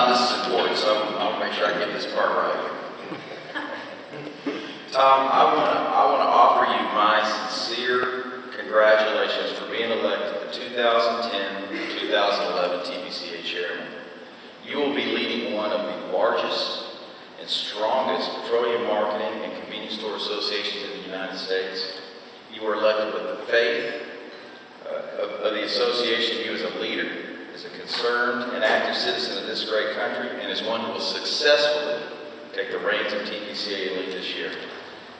Tom, this is important, so I'll make sure I get this part right. Tom, I want to offer you my sincere congratulations for being elected the 2010-2011 TPCA Chairman. You will be leading one of the largest and strongest petroleum marketing and convenience store associations in the United States. You were elected with the faith of the association, you as a leader, as a concerned and active citizen of this great country, and as one who will successfully take the reins of TPCA and lead this year.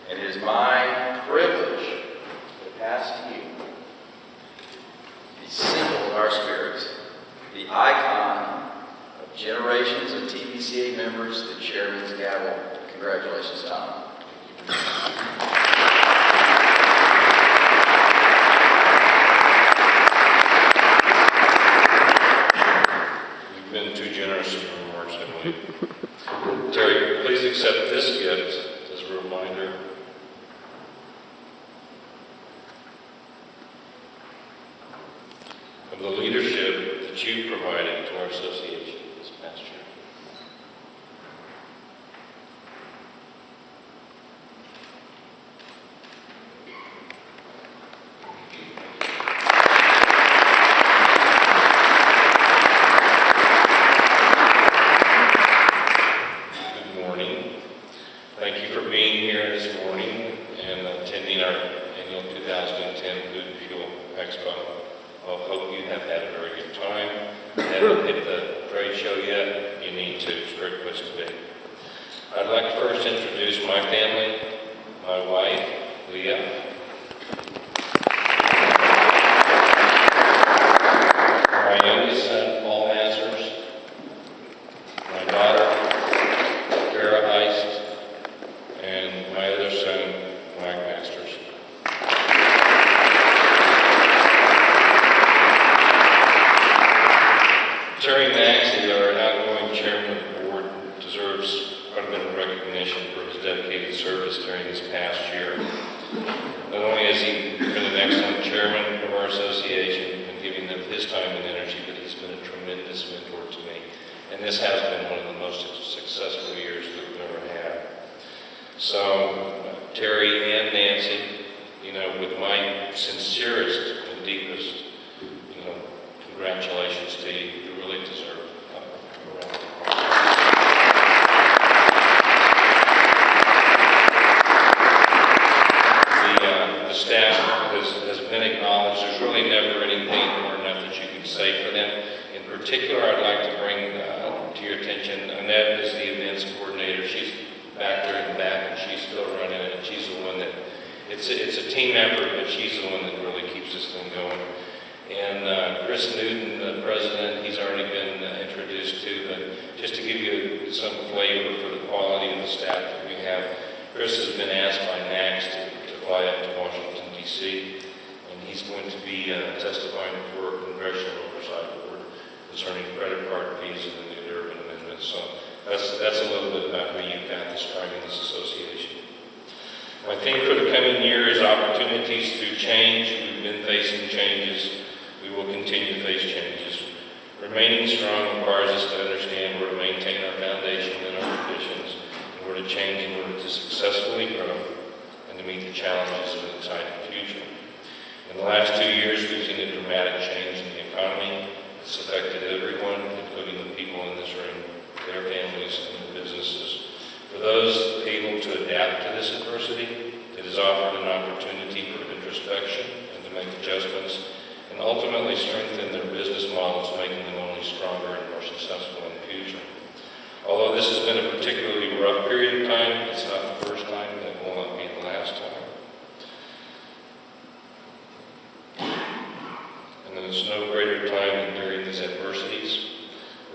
And it is my privilege to pass to you the symbol of our spirits, the icon of generations of TPCA members, the Chairman's Gavel. Congratulations, Tom. You've been too generous in your remarks, I believe. Terry, please accept this gift as a reminder of the leadership that you provided to our association this past year. Good morning. Thank you for being here this morning and attending our annual 2010 Food and Fuel Expo. I hope you have had a very good time. If you haven't hit the trade show yet, you need to. It's a great place to be. I'd like to first introduce my family, my wife, Leah. My youngest son, Paul Mazurs. My daughter, Kara Heist. And my other son, Mike Masters. Terry Maxey, our outgoing chairman of the board, deserves quite a bit of recognition for his dedicated service during this past year. Not only has he been an excellent chairman of our association and giving them his time and energy, but he's been a tremendous mentor to me. And this has been one of the most successful years that we've ever had. So, Terry and Nancy, with my sincerest and deepest, congratulations to you. You really deserve a round of applause. The staff has been acknowledged. There's really never anything more enough that you can say for them. In particular, I'd like to bring to your attention, Annette is the events coordinator. She's back there in the back, and she's still running it. And she's the one that, it's a team effort, but she's the one that really keeps this thing going. And Chris Newton, the president, he's already been introduced to, but just to give you some flavor for the quality of the staff that we have, Chris has been asked by NACS to fly up to Washington, D.C., and he's going to be testifying before a congressional oversight board concerning credit card fees and the new Durbin Amendment. So that's a little bit about who you've got that's driving this association. My theme for the coming year is opportunities through change. We've been facing changes. We will continue to face changes. Remaining strong requires us to understand where to maintain our foundation and our traditions, and where to change in order to successfully grow and to meet the challenges of an exciting future. In the last 2 years, we've seen a dramatic change in the economy. It's affected everyone, including the people in this room, their families, and their businesses. For those able to adapt to this adversity, it has offered an opportunity for introspection and to make adjustments and ultimately strengthen their business models, making them only stronger and more successful in the future. Although this has been a particularly rough period of time, it's not the first time and it will not be the last time. And there's no greater time than during these adversities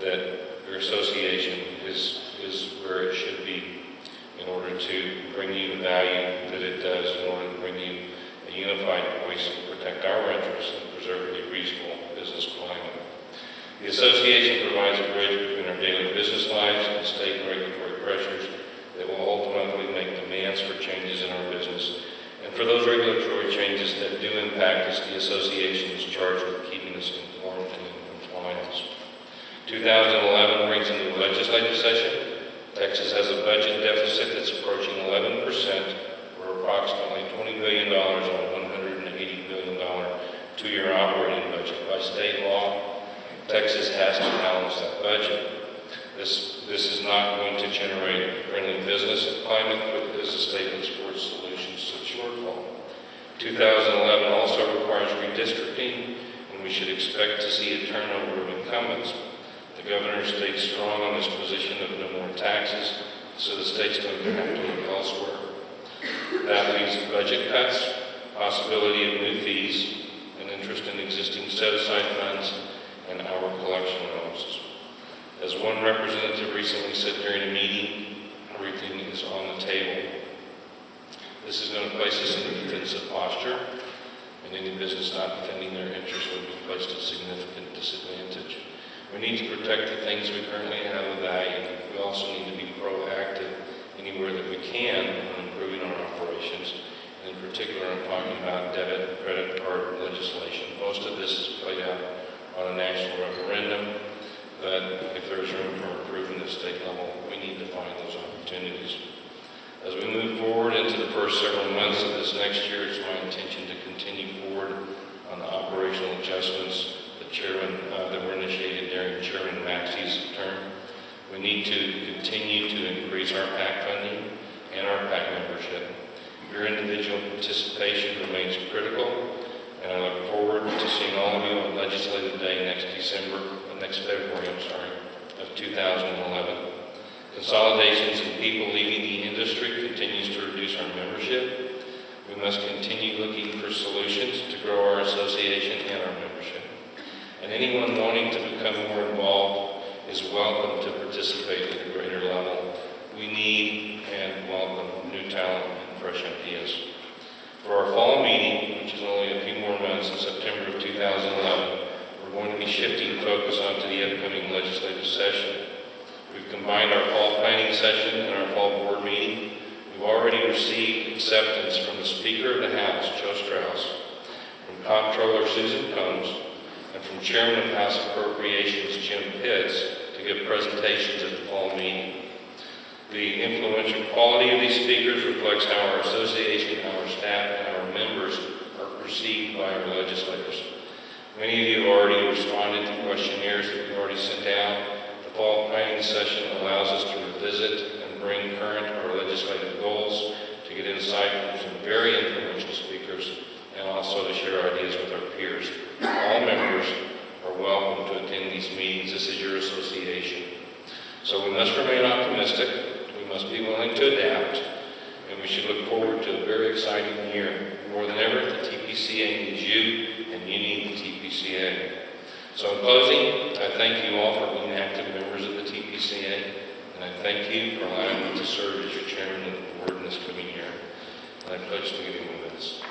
that your association is where it should be in order to bring you the value that it does, in order to bring you a unified voice and protect our interests and preserve a reasonable business climate. The association provides a bridge between our daily business lives and state regulatory pressures that will ultimately make demands for changes in our business. And for those regulatory changes that do impact us, the association is charged with keeping us informed and in compliance. 2011 brings into legislative session. Texas has a budget deficit that's approaching 11%, or approximately $20 billion on a $180 billion two-year operating budget. By state law, Texas has to balance that budget. This is not going to generate a friendly business climate, but as the state looks for solutions to the shortfall. 2011 also requires redistricting, and we should expect to see a turnover of incumbents. The governor stays strong on his position of no more taxes, so the state's going to have to look elsewhere. That leaves budget cuts, possibility of new fees, and interest in existing set-aside funds, and our collection costs. As one representative recently said during a meeting, everything is on the table. This is going to place us in a defensive posture, and any business not defending their interests will be placed at significant disadvantage. We need to protect the things we currently have of value. We also need to be proactive anywhere that we can in improving our operations. And in particular, I'm talking about debit and credit card legislation. Most of this is played out on a national referendum, but if there's room for improvement at the state level, we need to find those opportunities. As we move forward into the first several months of this next year, it's my intention to continue forward on the operational adjustments that were initiated during Chairman Maxey's term. We need to continue to increase our PAC funding and our PAC membership. Your individual participation remains critical, and I look forward to seeing all of you on Legislative Day next February, of 2011. Consolidations in people leaving the industry continues to reduce our membership. We must continue looking for solutions to grow our association and our membership. And anyone wanting to become more involved is welcome to participate at a greater level. We need and welcome new talent and fresh ideas. For our fall meeting, which is only a few more months in September of 2011, we're going to be shifting focus onto the upcoming legislative session. We've combined our fall planning session and our fall board meeting. We've already received acceptance from the Speaker of the House, Joe Strauss, from Comptroller Susan Combs, and from Chairman of House Appropriations, Jim Pitts, to give presentations at the fall meeting. The influential quality of these speakers reflects how our association, our staff, and our members are perceived by our legislators. Many of you have already responded to questionnaires that we've already sent out. The fall planning session allows us to revisit and bring current our legislative goals, to get insight from some very influential speakers, and also to share ideas with our peers. All members are welcome to attend these meetings. This is your association. So we must remain optimistic. We must be willing to adapt. And we should look forward to a very exciting year. More than ever, the TPCA needs you, and you need the TPCA. So in closing, I thank you all for being active members of the TPCA, and I thank you for allowing me to serve as your chairman of the board in this coming year. And I pledge to give you with this.